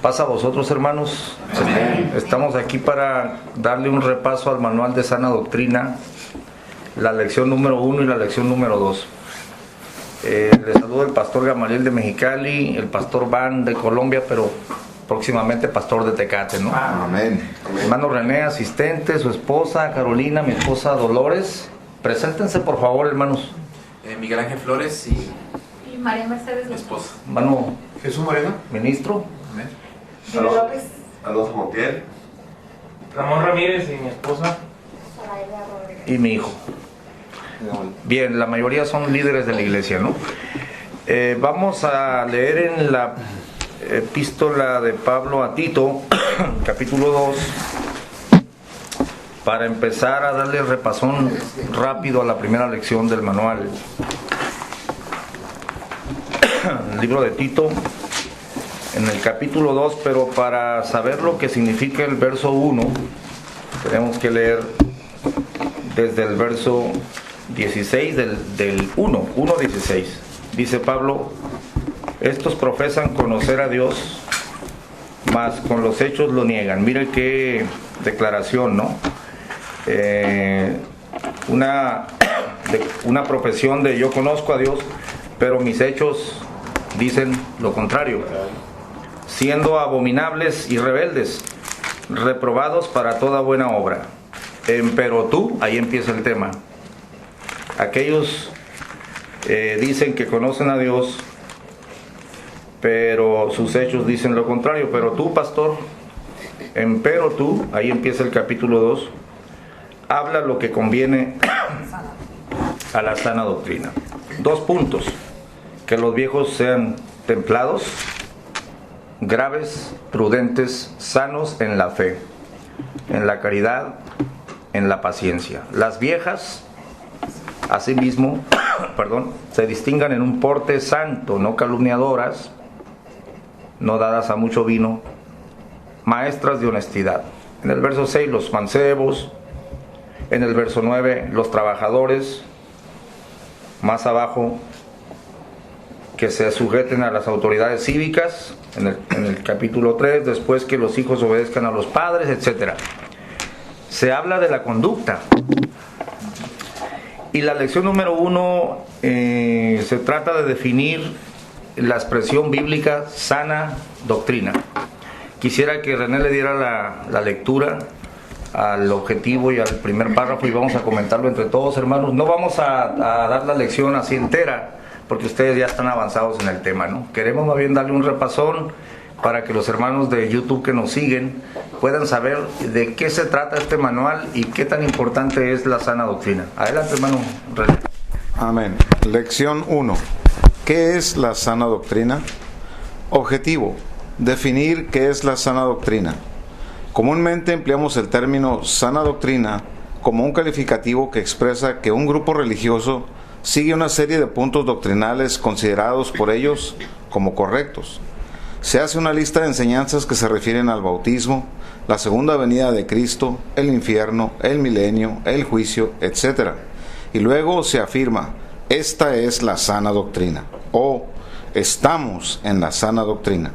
Paz a vosotros, hermanos. Amén. Estamos aquí para darle un repaso al manual de sana doctrina, la lección número 1 y la lección número 2. Les saludo el pastor Gamaliel de Mexicali, el pastor Van de Colombia, pero próximamente pastor de Tecate, ¿no? Amén. Hermano René, asistente, su esposa Carolina, mi esposa Dolores. Preséntense, por favor, hermanos. Miguel Ángel Flores y María Mercedes mi esposa. Hermano Jesús Moreno. ministro. Amén. Vive López. Alonso Montiel. Ramón Ramírez y mi esposa. Saraida Rodríguez. Y mi hijo. Bien, la mayoría son líderes de la iglesia, ¿no? Vamos a leer en la epístola de Pablo a Tito, capítulo 2, para empezar a darle repasón rápido a la primera lección del manual. El libro de Tito, en el capítulo 2, pero para saber lo que significa el verso 1, tenemos que leer desde el verso 16 del 1:16. Dice Pablo: estos profesan conocer a Dios, mas con los hechos lo niegan. Mire qué declaración, ¿no? Una profesión de yo conozco a Dios, pero mis hechos dicen lo contrario, siendo abominables y rebeldes, reprobados para toda buena obra. Pero tú, ahí empieza el tema. Aquellos dicen que conocen a Dios, pero sus hechos dicen lo contrario. Pero tú, pastor, pero tú, ahí empieza el capítulo 2, habla lo que conviene a la sana doctrina. 2 puntos: que los viejos sean templados, graves, prudentes, sanos en la fe, en la caridad, en la paciencia. Las viejas, asimismo, se distingan en un porte santo, no calumniadoras, no dadas a mucho vino, maestras de honestidad. En el verso 6, los mancebos. En el verso 9, los trabajadores. Más abajo, que se sujeten a las autoridades cívicas. En el capítulo 3, después que los hijos obedezcan a los padres, etc. Se habla de la conducta. Y la lección número 1 se trata de definir la expresión bíblica sana doctrina. Quisiera que René le diera la lectura al objetivo y al primer párrafo, y vamos a comentarlo entre todos, hermanos. No vamos a dar la lección así entera, porque ustedes ya están avanzados en el tema, ¿no? Queremos más bien darle un repasón para que los hermanos de YouTube que nos siguen puedan saber de qué se trata este manual y qué tan importante es la sana doctrina. Adelante, hermano René. Amén. Lección 1. ¿Qué es la sana doctrina? Objetivo: definir qué es la sana doctrina. Comúnmente empleamos el término sana doctrina como un calificativo que expresa que un grupo religioso sigue una serie de puntos doctrinales considerados por ellos como correctos. Se hace una lista de enseñanzas que se refieren al bautismo, la segunda venida de Cristo, el infierno, el milenio, el juicio, etc. Y luego se afirma: esta es la sana doctrina, o estamos en la sana doctrina.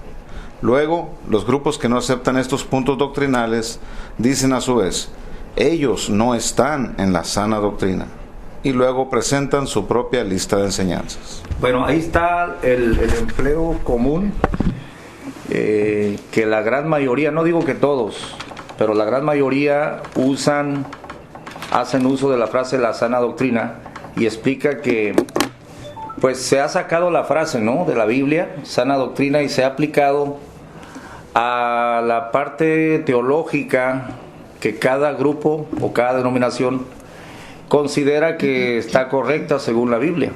Luego, los grupos que no aceptan estos puntos doctrinales dicen a su vez: ellos no están en la sana doctrina. Y luego presentan su propia lista de enseñanzas. Bueno, ahí está el empleo común que la gran mayoría, no digo que todos, pero la gran mayoría hacen uso de la frase la sana doctrina, y explica que pues se ha sacado la frase, ¿no?, de la Biblia, sana doctrina, y se ha aplicado a la parte teológica que cada grupo o cada denominación considera que está correcta según la Biblia.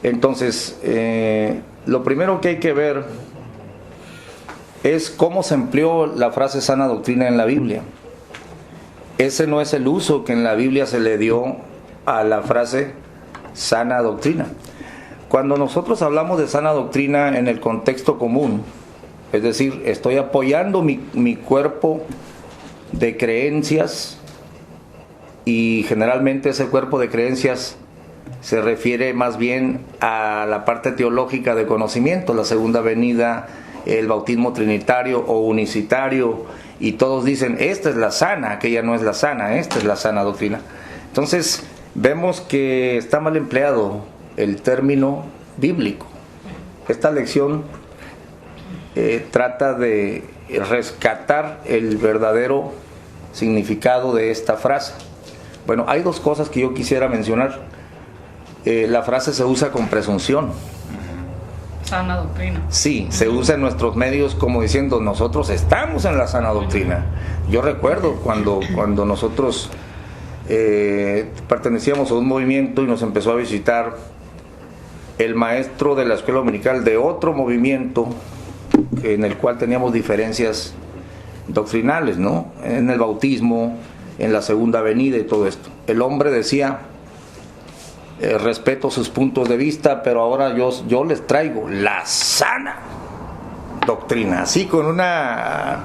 Entonces, lo primero que hay que ver es cómo se empleó la frase sana doctrina en la Biblia. Ese no es el uso que en la Biblia se le dio a la frase sana doctrina. Cuando nosotros hablamos de sana doctrina en el contexto común, es decir, estoy apoyando mi cuerpo de creencias, y generalmente ese cuerpo de creencias se refiere más bien a la parte teológica de conocimiento, la segunda venida, el bautismo trinitario o unicitario, y todos dicen, esta es la sana, aquella no es la sana, esta es la sana doctrina. Entonces, vemos que está mal empleado el término bíblico. Esta lección trata de rescatar el verdadero significado de esta frase. Bueno, hay dos cosas que yo quisiera mencionar. La frase se usa con presunción. Sana doctrina. Sí, se usa en nuestros medios como diciendo, nosotros estamos en la sana doctrina. Yo recuerdo cuando nosotros pertenecíamos a un movimiento y nos empezó a visitar el maestro de la escuela dominical de otro movimiento en el cual teníamos diferencias doctrinales, ¿no? En el bautismo, en la segunda venida y todo esto. El hombre decía, respeto sus puntos de vista, pero ahora yo les traigo la sana doctrina, así con una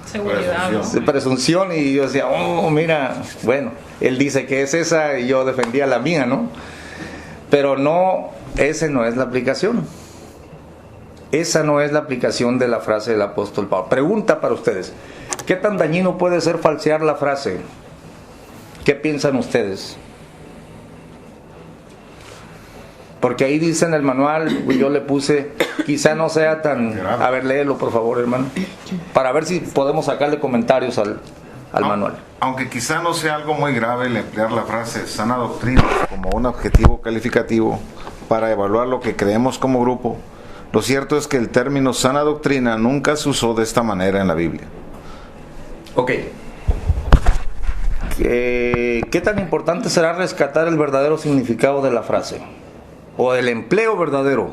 Seguridad. presunción, y yo decía, oh, mira, bueno, él dice que es esa y yo defendía la mía, ¿no? Pero no, esa no es la aplicación. Esa no es la aplicación de la frase del apóstol Pablo. Pregunta para ustedes, ¿qué tan dañino puede ser falsear la frase? ¿Qué piensan ustedes? Porque ahí dice en el manual, yo le puse, quizá no sea tan... A ver, léelo por favor, hermano, para ver si podemos sacarle comentarios al manual. Aunque quizá no sea algo muy grave el emplear la frase sana doctrina como un adjetivo calificativo para evaluar lo que creemos como grupo, lo cierto es que el término sana doctrina nunca se usó de esta manera en la Biblia. Ok. ¿Qué tan importante será rescatar el verdadero significado de la frase? O el empleo verdadero.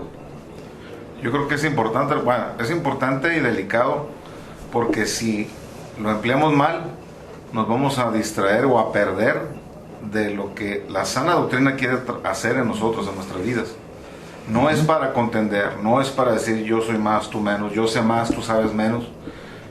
Yo creo que es importante, bueno, es importante y delicado, porque si lo empleamos mal, nos vamos a distraer o a perder de lo que la sana doctrina quiere hacer en nosotros, en nuestras vidas. No es para contender, no es para decir yo soy más, tú menos, yo sé más, tú sabes menos,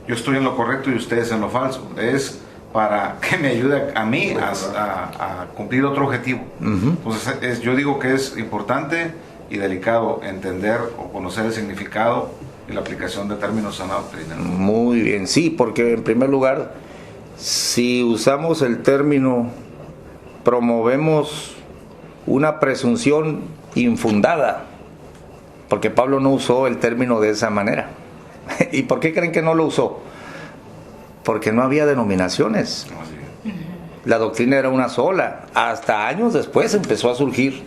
yo estoy en lo correcto y ustedes en lo falso. Es para que me ayude a mí a cumplir otro objetivo. Entonces yo digo que es importante y delicado entender o conocer el significado y la aplicación de términos sana doctrina. Muy bien, sí, porque en primer lugar, si usamos el término, promovemos una presunción infundada, porque Pablo no usó el término de esa manera. ¿Y por qué creen que no lo usó? Porque no había denominaciones. La doctrina era una sola. Hasta años después empezó a surgir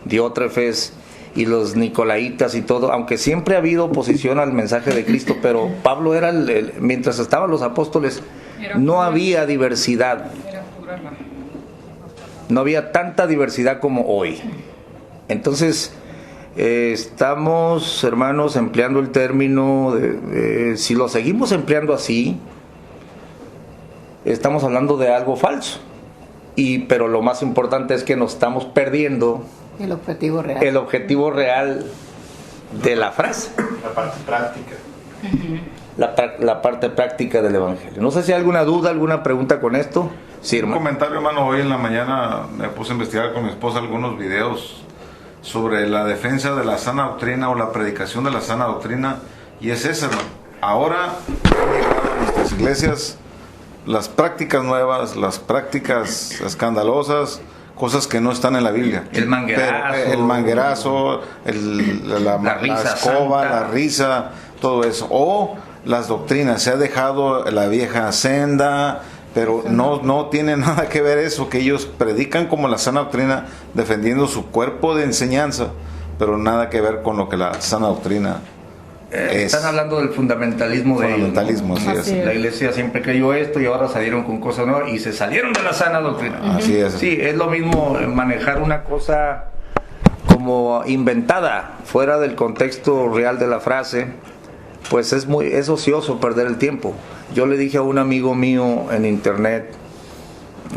Diótrefes y los nicolaitas y todo, aunque siempre ha habido oposición al mensaje de Cristo, pero Pablo era mientras estaban los apóstoles, no había diversidad. No había tanta diversidad como hoy. Entonces, estamos, hermanos, empleando el término, si lo seguimos empleando así, estamos hablando de algo falso. Pero lo más importante es que nos estamos perdiendo el objetivo real de la frase. La parte práctica. La parte práctica del Evangelio. No sé si hay alguna duda, alguna pregunta con esto. Sí, Un comentario, hermano. Hoy en la mañana me puse a investigar con mi esposa algunos videos sobre la defensa de la sana doctrina o la predicación de la sana doctrina, y es eso, hermano. Ahora han llegado a nuestras iglesias las prácticas nuevas, las prácticas escandalosas, cosas que no están en la Biblia. El manguerazo, la risa escoba, santa, la risa, todo eso. O las doctrinas, se ha dejado la vieja senda, pero no tiene nada que ver eso, que ellos predican como la sana doctrina, defendiendo su cuerpo de enseñanza, pero nada que ver con lo que la sana doctrina es. Están hablando del fundamentalismo de ellos, ¿no? Así es. La iglesia siempre creyó esto y ahora salieron con cosas nuevas y se salieron de la sana doctrina. Así es. Sí, es lo mismo manejar una cosa como inventada, fuera del contexto real de la frase, pues es ocioso perder el tiempo. Yo le dije a un amigo mío en internet,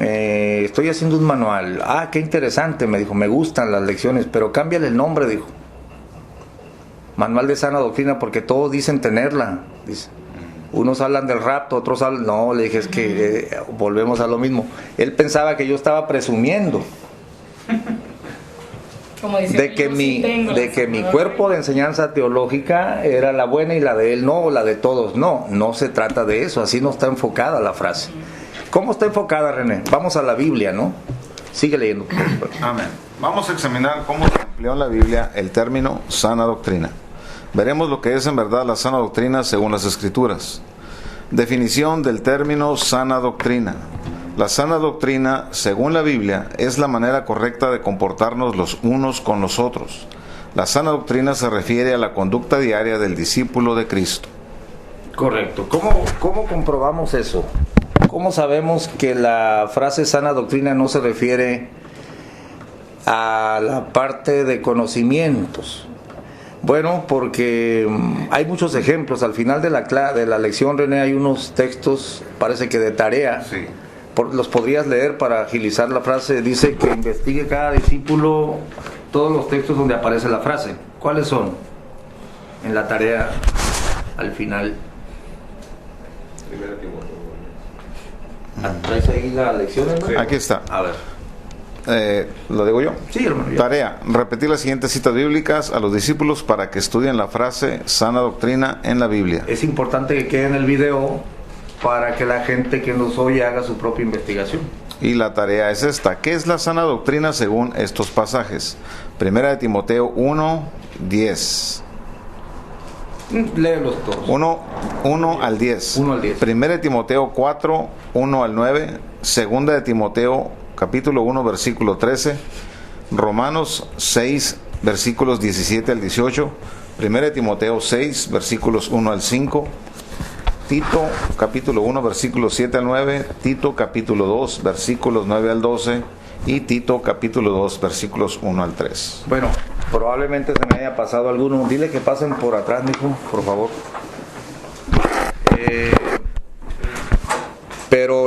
estoy haciendo un manual. Ah, qué interesante, me dijo, me gustan las lecciones, pero cámbiale el nombre, dijo. Manual de sana doctrina, porque todos dicen tenerla, dice. Unos hablan del rapto, otros hablan... No, le dije, es que volvemos a lo mismo. Él pensaba que yo estaba presumiendo. Como diciendo, de que yo sí tengo la mi sana cuerpo doctrina. de enseñanza teológica era la buena y la de él no, o la de todos no. No se trata de eso, así no está enfocada la frase. ¿Cómo está enfocada, René? Vamos a la Biblia, ¿no? Sigue leyendo. Amén. Vamos a examinar cómo se empleó en la Biblia el término sana doctrina. Veremos lo que es en verdad la sana doctrina según las Escrituras. Definición del término sana doctrina. La sana doctrina, según la Biblia, es la manera correcta de comportarnos los unos con los otros. La sana doctrina se refiere a la conducta diaria del discípulo de Cristo. Correcto. ¿Cómo comprobamos eso? ¿Cómo sabemos que la frase sana doctrina no se refiere a la parte de conocimientos? Bueno, porque hay muchos ejemplos. Al final de la lección, René, hay unos textos, parece que de tarea. Sí. Los podrías leer para agilizar la frase. Dice que investigue cada discípulo todos los textos donde aparece la frase. ¿Cuáles son? En la tarea, al final. ¿Traes ahí la lección, hermano? Aquí está. A ver. ¿Lo digo yo? Sí, hermano. ya. Tarea: repetir las siguientes citas bíblicas a los discípulos para que estudien la frase sana doctrina en la Biblia. Es importante que quede en el video para que la gente que nos oye haga su propia investigación. Y la tarea es esta: ¿qué es la sana doctrina según estos pasajes? Primera de Timoteo 1:10. Léelos todos. 1 al 10. 1 al 10. Primera de Timoteo 4, 1 al 9. Segunda de Timoteo capítulo 1, versículo 13. Romanos 6, versículos 17 al 18. Primera de Timoteo 6, versículos 1 al 5. Tito capítulo 1, versículos 7 al 9. Tito capítulo 2, versículos 9 al 12. Y Tito capítulo 2, versículos 1 al 3. Bueno, probablemente se me haya pasado alguno. Dile que pasen por atrás, mijo, por favor. Pero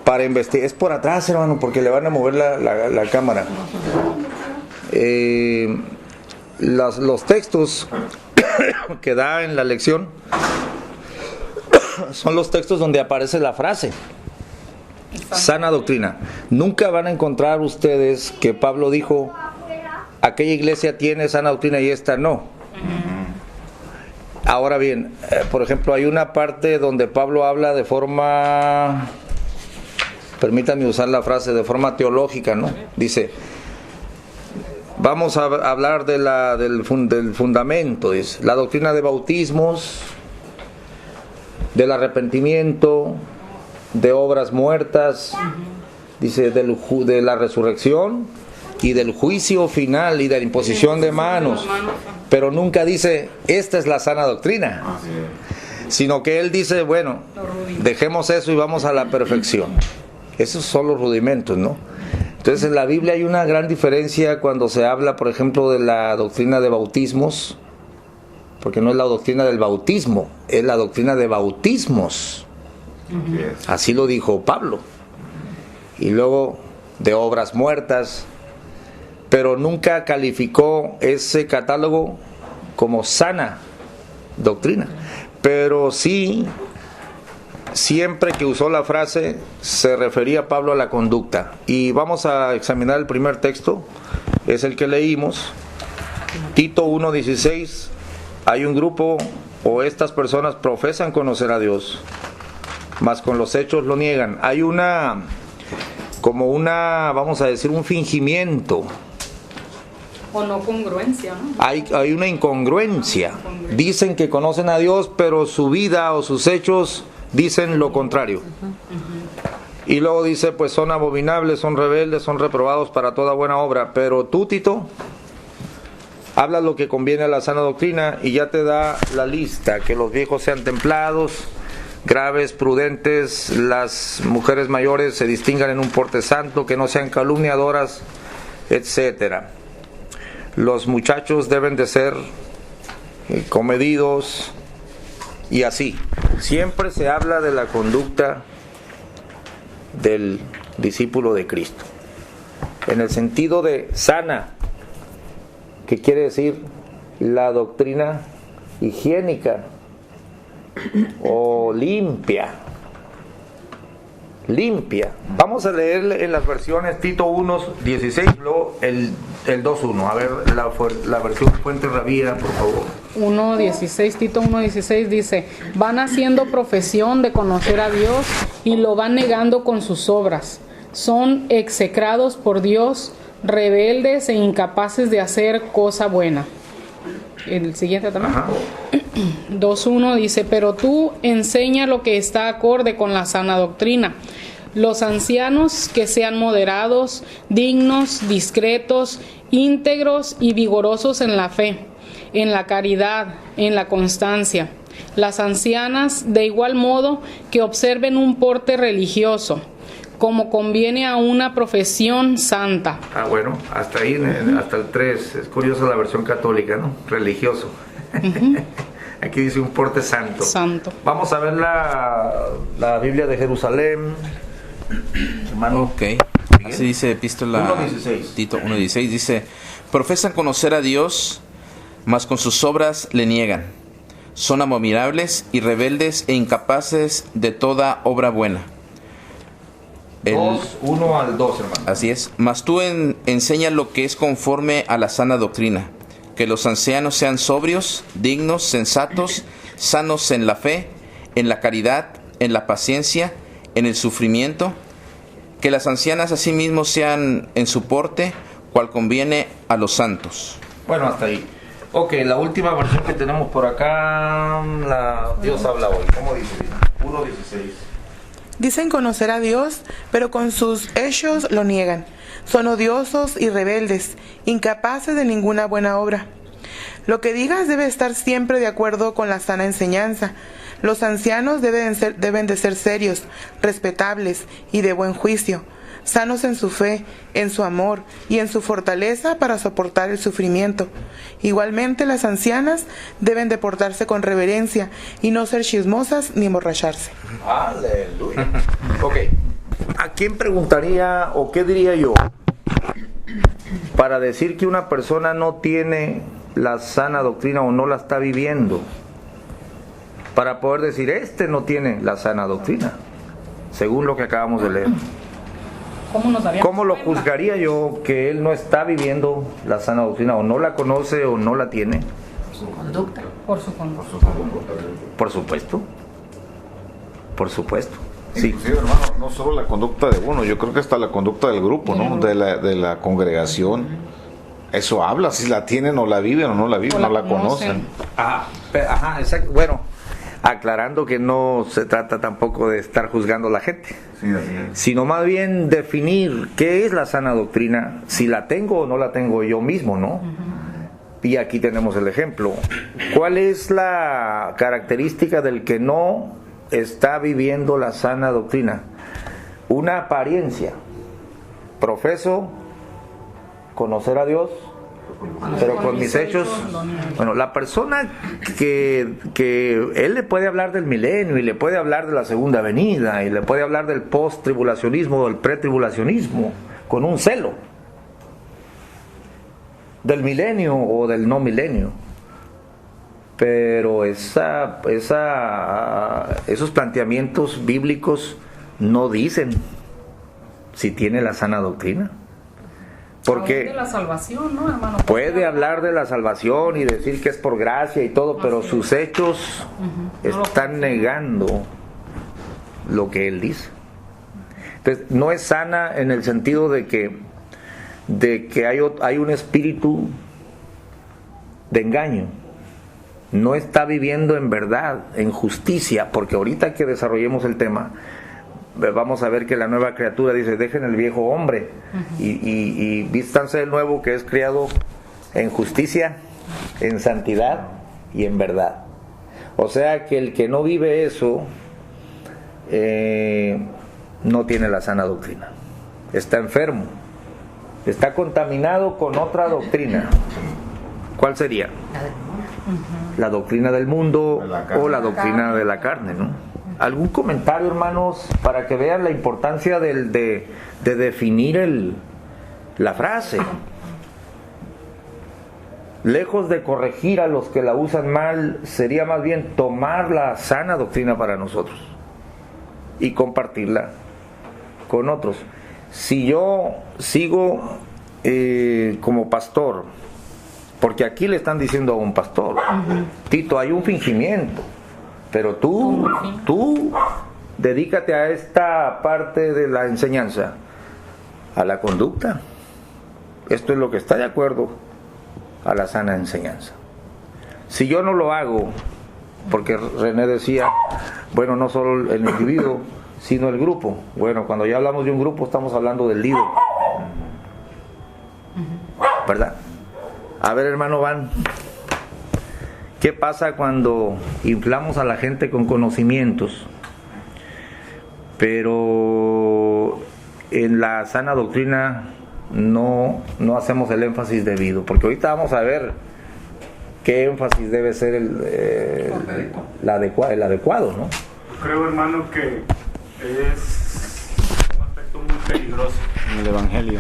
para investigar, es por atrás, hermano, porque le van a mover la cámara. Los textos que da en la lección son los textos donde aparece la frase sana doctrina. Nunca van a encontrar ustedes que Pablo dijo: aquella iglesia tiene sana doctrina y esta no. Ahora bien, por ejemplo, hay una parte donde Pablo habla de forma, permítanme usar la frase, de forma teológica, ¿no? Dice, vamos a hablar del fundamento, dice, la doctrina de bautismos, del arrepentimiento, de obras muertas, dice, de la resurrección y del juicio final y de la imposición de manos. Pero nunca dice, esta es la sana doctrina, sino que él dice, bueno, dejemos eso y vamos a la perfección. Esos son los rudimentos, ¿no? Entonces en la Biblia hay una gran diferencia cuando se habla, por ejemplo, de la doctrina de bautismos, porque no es la doctrina del bautismo, es la doctrina de bautismos. Así lo dijo Pablo. Y luego de obras muertas, pero nunca calificó ese catálogo como sana doctrina. Pero sí, siempre que usó la frase, se refería Pablo a la conducta. Y vamos a examinar el primer texto, es el que leímos, Tito 1:16. Hay un grupo, o estas personas profesan conocer a Dios, mas con los hechos lo niegan. Hay vamos a decir, un fingimiento. O no congruencia, ¿no? Hay una incongruencia. Dicen que conocen a Dios, pero su vida o sus hechos dicen lo contrario. Y luego dice, pues son abominables, son rebeldes, son reprobados para toda buena obra. Pero tú, Tito, habla lo que conviene a la sana doctrina y ya te da la lista: que los viejos sean templados, graves, prudentes, las mujeres mayores se distingan en un porte santo, que no sean calumniadoras, etcétera. Los muchachos deben de ser comedidos, y así. Siempre se habla de la conducta del discípulo de Cristo, en el sentido de sana, que quiere decir la doctrina higiénica o limpia. Vamos a leer en las versiones Tito 1:16, luego el El 2.1, a ver la versión Fuente Rabía, por favor. 1.16, Tito 1.16 dice, van haciendo profesión de conocer a Dios y lo van negando con sus obras. Son execrados por Dios, rebeldes e incapaces de hacer cosa buena. El siguiente también. 2.1 dice, pero tú enseña lo que está acorde con la sana doctrina. Los ancianos que sean moderados, dignos, discretos, íntegros y vigorosos en la fe, en la caridad, en la constancia. Las ancianas, de igual modo, que observen un porte religioso, como conviene a una profesión santa. Bueno, hasta ahí, hasta el 3. Es curioso la versión católica, ¿no? Religioso. Aquí dice un porte santo. Santo. Vamos a ver la Biblia de Jerusalén. Hermano. Ok. Así dice Epístola 1:16. Tito 1:16. Dice, profesan conocer a Dios, mas con sus obras le niegan. Son abominables y rebeldes e incapaces de toda obra buena. 1 al 2, hermano. Así es. Mas tú enseña lo que es conforme a la sana doctrina. Que los ancianos sean sobrios, dignos, sensatos, sanos en la fe, en la caridad, en la paciencia, en el sufrimiento. Que las ancianas asimismo sean en su porte, cual conviene a los santos. Bueno, hasta ahí. Ok, la última versión que tenemos por acá, Dios habla hoy. ¿Cómo dice? 1:16. Dicen conocer a Dios, pero con sus hechos lo niegan. Son odiosos y rebeldes, incapaces de ninguna buena obra. Lo que digas debe estar siempre de acuerdo con la sana enseñanza. Los ancianos deben de ser serios, respetables y de buen juicio, sanos en su fe, en su amor y en su fortaleza para soportar el sufrimiento. Igualmente las ancianas deben de portarse con reverencia y no ser chismosas ni emborracharse. Aleluya. Ok, ¿a quién preguntaría o qué diría yo para decir que una persona no tiene la sana doctrina o no la está viviendo? Para poder decir, no tiene la sana doctrina, según lo que acabamos de leer. ¿Cómo lo juzgaría yo que él no está viviendo la sana doctrina, o no la conoce o no la tiene? Por su conducta. Por supuesto. Por supuesto. Sí. Inclusive, hermano, no solo la conducta de uno, yo creo que hasta la conducta del grupo, ¿no? De la congregación. Eso habla, si la tienen o la viven o no la viven, no la conocen. Ajá, exacto. Bueno, aclarando que no se trata tampoco de estar juzgando a la gente, Sí, así es. sino más bien definir qué es la sana doctrina, si la tengo o no la tengo yo mismo, ¿no? Y aquí tenemos el ejemplo. ¿Cuál es la característica del que no está viviendo la sana doctrina? Una apariencia. Profeso conocer a Dios, pero con mis hechos. Bueno, la persona que él le puede hablar del milenio y le puede hablar de la segunda venida y le puede hablar del post-tribulacionismo o del pretribulacionismo con un celo, del milenio o del no milenio, pero esos planteamientos bíblicos no dicen si tiene la sana doctrina. Porque de la salvación, ¿no, hermano? puede hablar de la salvación y decir que es por gracia y todo, pero sus hechos están negando lo que él dice. Entonces, no es sana en el sentido de que hay un espíritu de engaño. No está viviendo en verdad, en justicia, porque ahorita que desarrollemos el tema, vamos a ver que la nueva criatura dice, dejen el viejo hombre y vístanse el nuevo que es criado en justicia, en santidad y en verdad. O sea que el que no vive eso no tiene la sana doctrina, está enfermo, está contaminado con otra doctrina. ¿Cuál sería? La doctrina del mundo o la doctrina de la carne, ¿no? ¿Algún comentario, hermanos, para que vean la importancia de definir la frase? Lejos de corregir a los que la usan mal, sería más bien tomar la sana doctrina para nosotros y compartirla con otros. Si yo sigo como pastor, porque aquí le están diciendo a un pastor, Tito, hay un fingimiento, pero tú dedícate a esta parte de la enseñanza, a la conducta. Esto es lo que está de acuerdo a la sana enseñanza. Si yo no lo hago, porque René decía, bueno, no solo el individuo, sino el grupo. Bueno, cuando ya hablamos de un grupo, estamos hablando del líder, ¿verdad? A ver, hermano Van, ¿qué pasa cuando inflamos a la gente con conocimientos, pero en la sana doctrina no hacemos el énfasis debido? Porque ahorita vamos a ver qué énfasis debe ser el adecuado, ¿no? Creo, hermano, que es un aspecto muy peligroso en el Evangelio.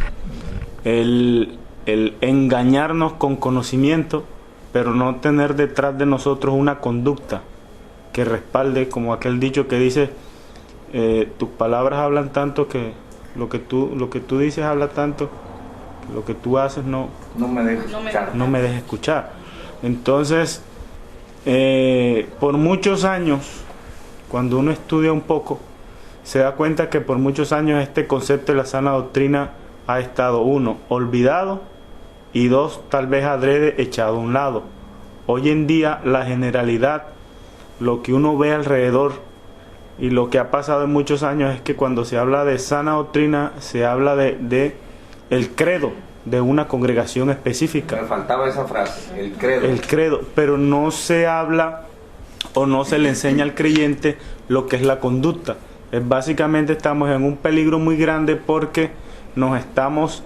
El engañarnos con conocimiento, pero no tener detrás de nosotros una conducta que respalde, como aquel dicho que dice, tus palabras hablan tanto que lo que tú dices habla tanto, que lo que tú haces no me dejes escuchar. Entonces, por muchos años, cuando uno estudia un poco, se da cuenta que por muchos años este concepto de la sana doctrina ha estado, 1, olvidado, y 2, tal vez adrede, echado a un lado. Hoy en día la generalidad, lo que uno ve alrededor y lo que ha pasado en muchos años es que cuando se habla de sana doctrina se habla de el credo de una congregación específica. Me faltaba esa frase, el credo. El credo, pero no se habla o no se le enseña al creyente lo que es la conducta. Básicamente estamos en un peligro muy grande porque nos estamos,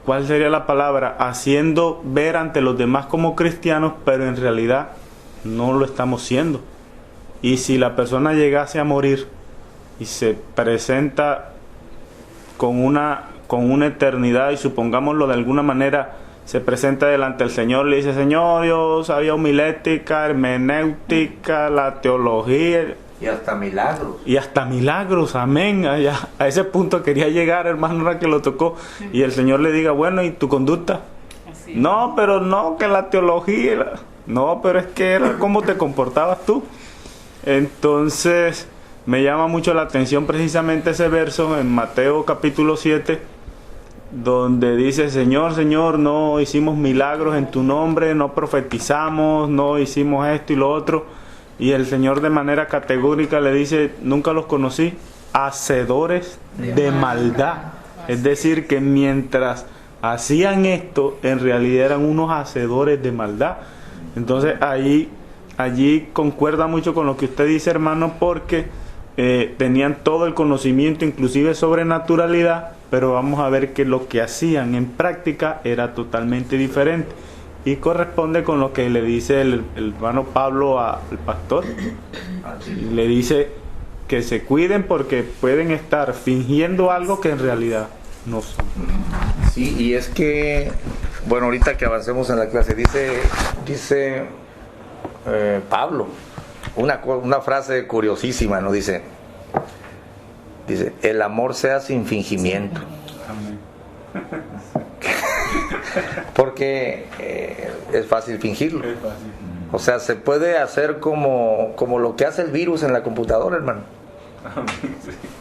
¿cuál sería la palabra?, haciendo ver ante los demás como cristianos, pero en realidad no lo estamos siendo. Y si la persona llegase a morir y se presenta con una eternidad, y supongámoslo de alguna manera, se presenta delante del Señor, le dice, Señor, yo sabía homilética, hermenéutica, la teología, y hasta milagros. Y hasta milagros, amén. A ese punto quería llegar, hermano, ahora que lo tocó. Y el Señor le diga, bueno, ¿y tu conducta? Así. No, pero no, que la teología. No, pero es que era cómo te comportabas tú. Entonces, me llama mucho la atención precisamente ese verso en Mateo capítulo 7, donde dice, Señor, Señor, no hicimos milagros en tu nombre, no profetizamos, no hicimos esto y lo otro. Y el Señor de manera categórica le dice, nunca los conocí, hacedores de maldad. Es decir, que mientras hacían esto, en realidad eran unos hacedores de maldad. Entonces allí concuerda mucho con lo que usted dice, hermano, porque tenían todo el conocimiento, inclusive sobrenaturalidad, pero vamos a ver que lo que hacían en práctica era totalmente diferente. Y corresponde con lo que le dice el hermano Pablo al pastor. Le dice que se cuiden porque pueden estar fingiendo algo que en realidad no son. Sí, y es que, bueno, ahorita que avancemos en la clase, dice Pablo una frase curiosísima, ¿no? Dice, el amor sea sin fingimiento. Porque es fácil fingirlo. O sea, se puede hacer como lo que hace el virus en la computadora, hermano.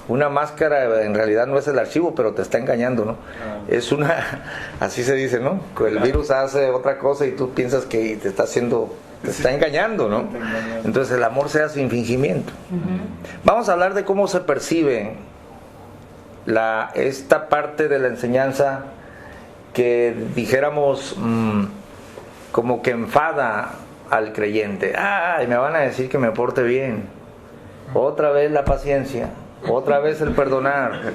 Una máscara en realidad no es el archivo, pero te está engañando, ¿no? Es así se dice, ¿no? El virus hace otra cosa y tú piensas que te está engañando, ¿no? Entonces el amor sea sin fingimiento. Vamos a hablar de cómo se percibe esta parte de la enseñanza que dijéramos como que enfada al creyente. Ay, me van a decir que me porte bien. Otra vez la paciencia, otra vez el perdonar,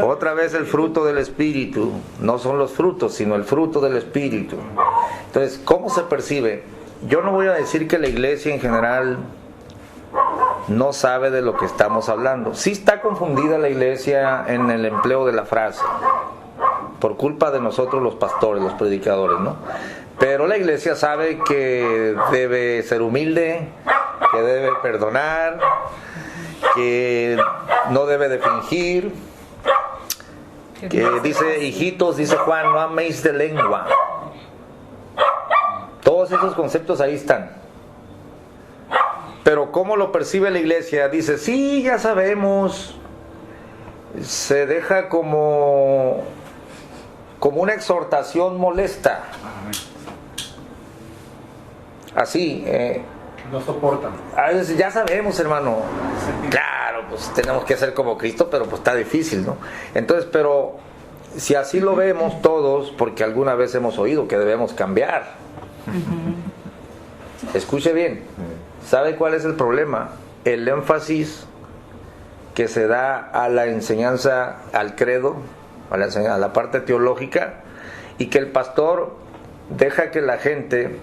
otra vez el fruto del Espíritu. No son los frutos, sino el fruto del Espíritu. Entonces, ¿cómo se percibe? Yo no voy a decir que la iglesia en general no sabe de lo que estamos hablando. Sí está confundida la iglesia en el empleo de la frase, por culpa de nosotros los pastores, los predicadores, ¿no? Pero la iglesia sabe que debe ser humilde, que debe perdonar, que no debe de fingir. Que dice, hijitos, dice Juan, no améis de lengua. Todos esos conceptos ahí están. Pero ¿cómo lo percibe la iglesia? Dice, sí, ya sabemos. Se deja como una exhortación molesta. Así. No soportan. Ya sabemos, hermano. Claro, pues tenemos que ser como Cristo, pero pues está difícil, ¿no? Entonces, pero si así lo vemos todos, porque alguna vez hemos oído que debemos cambiar. Escuche bien. ¿Sabe cuál es el problema? El énfasis que se da a la enseñanza, al credo, a la parte teológica, y que el pastor deja que la gente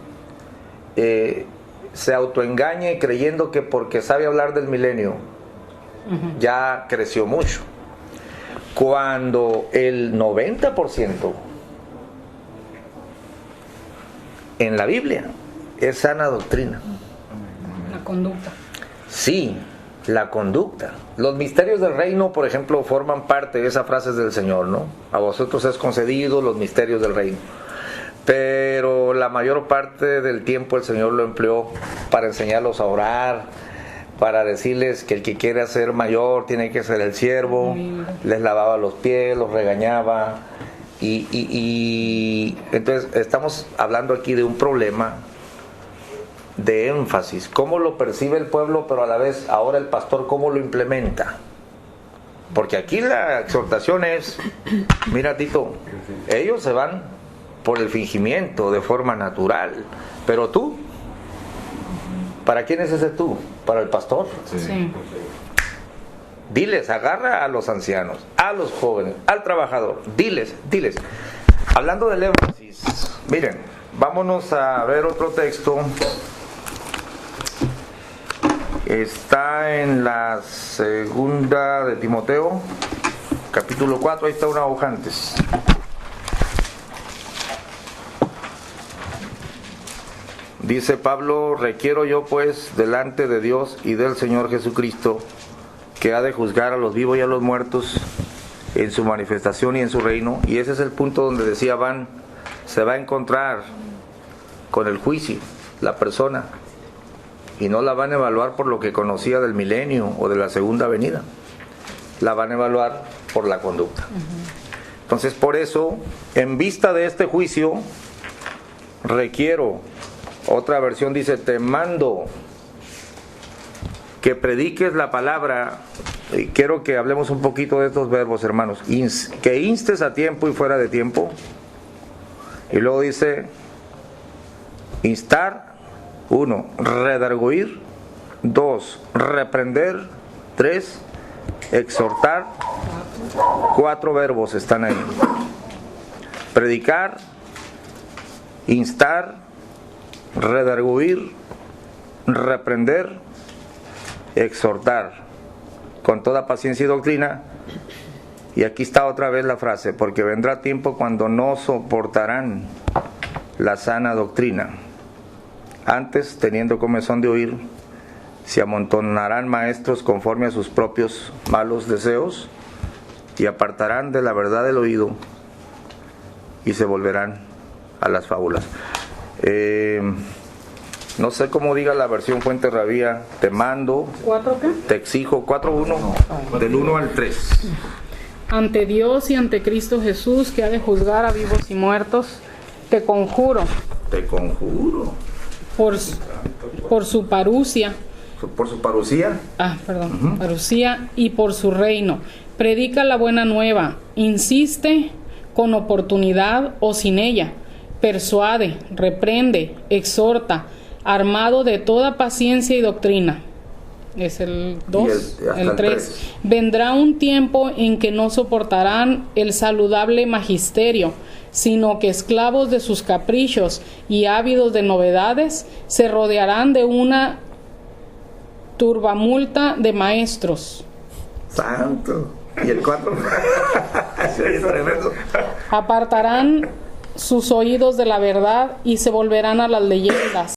se autoengañe creyendo que porque sabe hablar del milenio ya creció mucho, cuando el 90% en la Biblia es sana doctrina. La conducta. Sí, la conducta. Los misterios del reino, por ejemplo, forman parte de esas frases del Señor, ¿no? A vosotros es concedido los misterios del reino. Pero la mayor parte del tiempo el Señor lo empleó para enseñarlos a orar, para decirles que el que quiere ser mayor tiene que ser el siervo. Les lavaba los pies, los regañaba. Y entonces estamos hablando aquí de un problema de énfasis. ¿Cómo lo percibe el pueblo, pero a la vez ahora el pastor cómo lo implementa? Porque aquí la exhortación es, mira Tito, ellos se van por el fingimiento de forma natural, pero tú, ¿para quién es ese tú? ¿Para el pastor? Sí. Diles, agarra a los ancianos, a los jóvenes, al trabajador, diles. Hablando del énfasis, miren, vámonos a ver otro texto. Está en la segunda de Timoteo, capítulo 4, ahí está una hoja antes. Dice Pablo, requiero yo pues delante de Dios y del Señor Jesucristo, que ha de juzgar a los vivos y a los muertos en su manifestación y en su reino. Y ese es el punto donde decía Van, se va a encontrar con el juicio la persona, y no la van a evaluar por lo que conocía del milenio o de la segunda venida, la van a evaluar por la conducta. Entonces, por eso, en vista de este juicio, requiero, otra versión dice, te mando que prediques la palabra. Y quiero que hablemos un poquito de estos verbos, hermanos. Que instes a tiempo y fuera de tiempo. Y luego dice, instar, 1, redarguir, 2, reprender, 3, exhortar. 4 verbos están ahí. Predicar, instar, redarguir, reprender, exhortar, con toda paciencia y doctrina. Y aquí está otra vez la frase, porque vendrá tiempo cuando no soportarán la sana doctrina. Antes, teniendo comezón de oír, se amontonarán maestros conforme a sus propios malos deseos, y apartarán de la verdad el oído, y se volverán a las fábulas. No sé cómo diga la versión Fuente Rabía, te mando, ¿4 qué? te exijo, 4:1, del 1 al 3. Ante Dios y ante Cristo Jesús, que ha de juzgar a vivos y muertos, te conjuro. Te conjuro. Por su parucia. Por su parucía. Parucía y por su reino. Predica la buena nueva. Insiste con oportunidad o sin ella. Persuade, reprende, exhorta, armado de toda paciencia y doctrina. Es el 2. El 3. Vendrá un tiempo en que no soportarán el saludable magisterio, sino que esclavos de sus caprichos y ávidos de novedades, se rodearán de una turbamulta de maestros. Santo. ¿Y el 4? Es tremendo. Apartarán sus oídos de la verdad y se volverán a las leyendas.